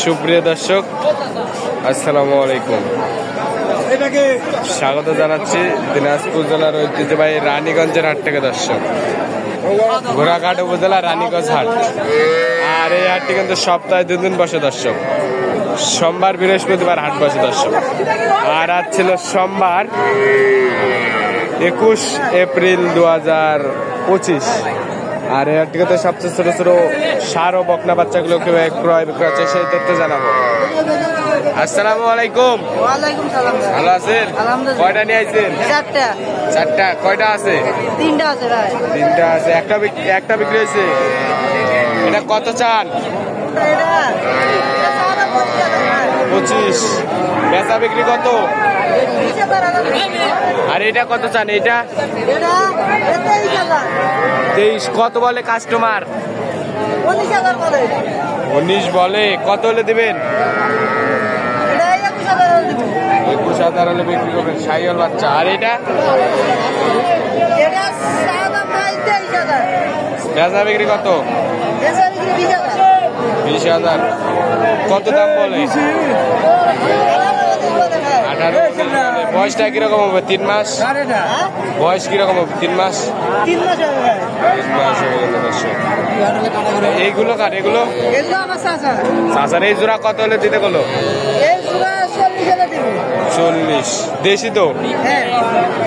সুপ্রিয় দর্শক, আসসালামু আলাইকুম। স্বাগত জানাচ্ছি দিনাজপুর জেলার ঐতিহ্যবাহী রানীগঞ্জের হাট থেকে। দর্শক, ঘোড়াঘাট উপজেলা রানীগঞ্জ হাট। আর এই হাটটি কিন্তু সপ্তাহে 2 দিন বসে দর্শক। সোমবার, বৃহস্পতিবার হাট বসে দর্শক। আর আজ ছিল সোমবার 21 এপ্রিল 2025। আর এই হাটটিকে তো সবচেয়ে ছোট ছোট সার ও বকনা বাচ্চাগুলোকে ক্রয় বিক্রয় আছে সেই তথ্য জানাবো। আসসালামু আলাইকুম। ওয়ালাইকুম সালাম। ভালো আছেন? আলহামদুলিল্লাহ। কয়টা নিয়ে আইছেন? চারটা। কয়টা আছে? তিনটা আছে ভাই। তিনটা আছে। একটা বিক্রি হয়েছে। এটা কত চান? এটা 25। বেচা বিক্রি কত? আর এটা কত চান? এটা 23। কত বলে কাস্টমার? 19 বলে। কত হলে দিবেন? 21,000 হলে বিক্রি করবেন। সাইওয়াল বাচ্চা। আর এটা বেচা বিক্রি কত? 20,000। কত দাম বলে? 18। বয়সটা কিরকম হবে? 3 মাস। বয়স কিরকম হবে? 3 মাস। 3 মাস হবে। এইগুলো কার? এগুলো চাচার। এই জোড়া কত হলে দিতে গেলো? 40। দেশি তো?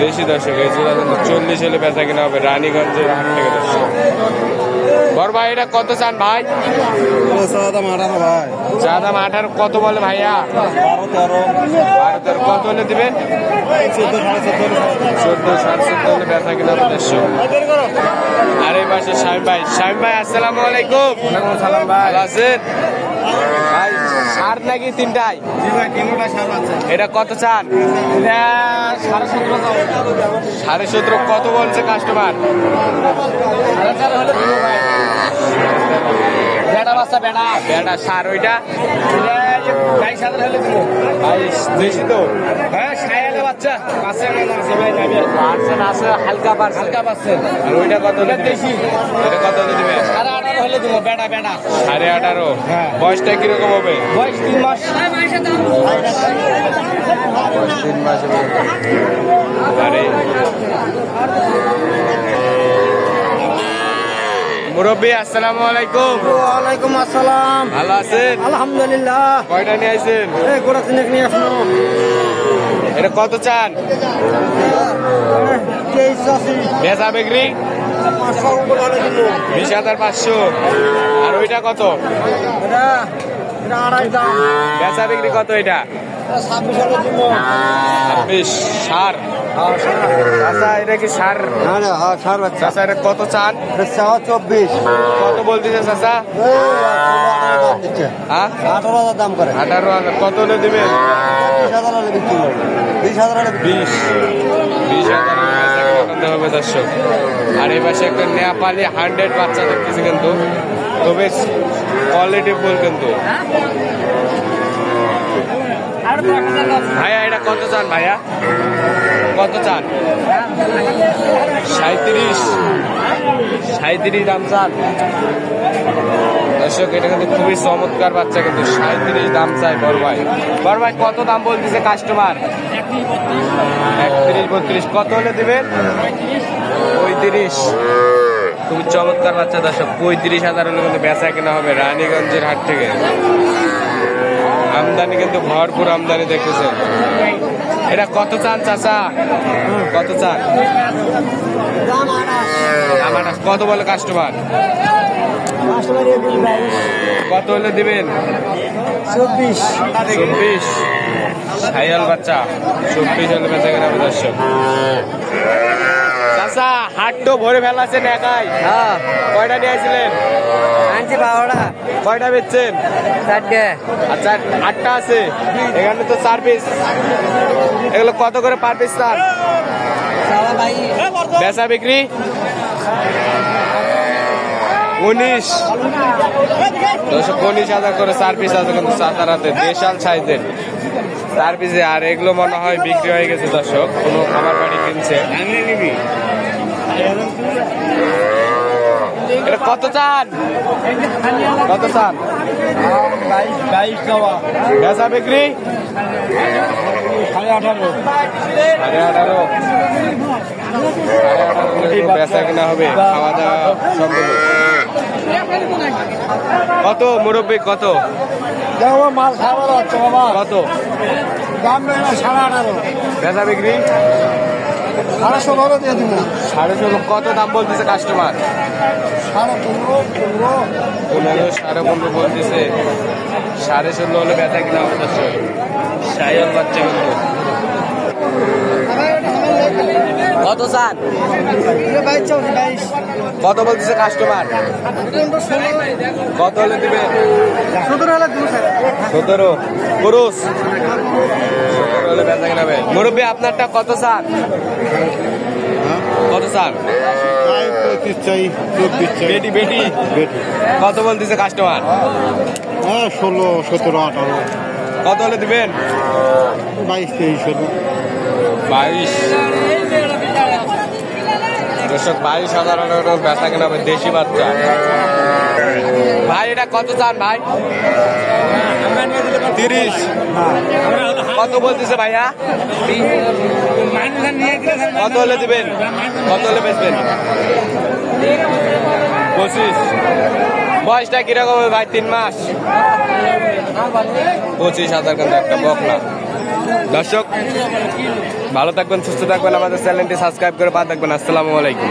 দেশি দর্শক। এই জোড়া কিন্তু 40 হলে বেচা কিনা হবে রানীগঞ্জের হাট থেকে দর্শক। বড় ভাই, এটা কত চান ভাই? চা দাম 18। কত বলে ভাইয়া? 12-13। কত হলে দিবেন? 14, 14.5 হলে বেচা কিনা হবে দর্শক। আর এই পাশে শামিম ভাই। শামিম ভাই, আসসালামু আলাইকুম। সালাম ভাই। ভালো আছেন ভাই? সার নাকি তিনটাই? এটা কত চান? 17.5। কত বলছে কাস্টমার? বেটা সার। ওইটা 22। দেশি তো? হালকা পাচ্ছেন। আর ওইটা কত? দেশি। এটা কত হলে দিবে? 18.5 হলে দিব। বেটা 18.5। বয়সটা কিরকম হবে? বয়স 3 মাস। 3 মাস। আরে মুরব্বী, আসসালামু আলাইকুম। ওয়ালাইকুম আসসালাম। ভালো আছেন? আলহামদুলিল্লাহ। কয়টা নিয়ে আইছেন? গোড়া তিনেক নিয়ে আসলো। এটা কত চান? 23 বেচা বিক্রি 20,500। আর ওইটা কত? এটা 2.5 দাম। বেচা বিক্রি কত? এটা 26। সার। আচ্ছা, এটা কি সার? চাচা, এটা কত চান? 24। কত বলতেছে চাচা? 18,000 দাম করে। 18,000। কত হলে দিবেন? 20,000 হলে বিক্রি করবে। 20,000 হলে 20,000 হবে দর্শক। আর এই পাশে একটা নেপালি 100 বাচ্চা দেখতেছি কিন্তু, তবে কোয়ালিটি ফুল কিন্তু। ভাইয়া, এটা কত চান ভাইয়া? কত চান? 37 দাম চান দর্শক। এটা কিন্তু খুবই চমৎকার বাচ্চা কিন্তু। 37 দাম চাই বড় ভাই। কত দাম বলতেছে কাস্টমার? 31, 32। কত হলে দিবেন? 35। খুবই চমৎকার বাচ্চা দর্শক। 35,000 হলে কিন্তু বেচা কেনা হবে রানীগঞ্জের হাট থেকে। আমদানি কিন্তু ভরপুর আমদানি দেখতেছেন। এটা কত চান চাচা? কত চান? কত বলে কাস্টমার? কত হলে দিবেন? 24। সাইয়াল বাচ্চা 24 হলে বেচা কেনা হবে দর্শক। চাচা, হাট তো ভরে ফেলাছেন একাই? হ্যাঁ। কয়টা নিয়ে আসছিলেন? আনছি 12টা। কয়টা বেচছেন? 4টে। আচ্ছা, 8টা আছে। এখানে তো 4 পিস। এগুলো কত করে পার পিস চান? বেচা বিক্রি 19। 19,000 করে 4 পিস আছে কিন্তু চাচার হাতে। বিশাল সাইজের 4 পিসে। আর এগুলো মনে হয় বিক্রি হয়ে গেছে দর্শক, কোনো খাবার বাড়ি কিনছে। এটা কত চান? কত চান? বেচা বিক্রি 18.5 বেচা কিনা হবে, খাওয়া দাওয়া সম্পূর্ণ। কত মুরব্বী, কত মাল খাবার হচ্ছে বাবা, কত দাম নেই না 18.5, বেচা বিক্রি 16.5 দিয়ে দিব। 16.5। কত দাম বলতেছে কাস্টমার? 15.5 15 15.5 বলতেছে। 16.5 হলে বেচা কিনা হবে দর্শক। সাইয়াল বাচ্চা কিন্তু কত চান? 22 কত বলতেছে কাস্টমার? কত হলে দিবে? 17 পুরুষ 17 হলে বেচা কিনা হবে। মুরব্বী আপনারটা কত চান? কত চান? বেটি বেটি কত বলতেছে কাস্টমার? 16, 17, 18, কত হলে দিবেন? 22, 23 হলো। 22 দর্শক, 22,000 বেচা কেনা হবে, দেশি বাচ্চা। ভাই এটা কত চান ভাই? 30। কত বলতেছে ভাইয়া? কত হলে দিবেন? কত হলে বেচবেন? 25। বয়সটা কিরকম হবে ভাই? 3 মাস। 25,000 কিন্তু একটা বকনা। দর্শক ভালো থাকবেন, সুস্থ থাকবেন, আমাদের চ্যানেলটি সাবস্ক্রাইব করে পাশে থাকবেন। আসসালামু আলাইকুম।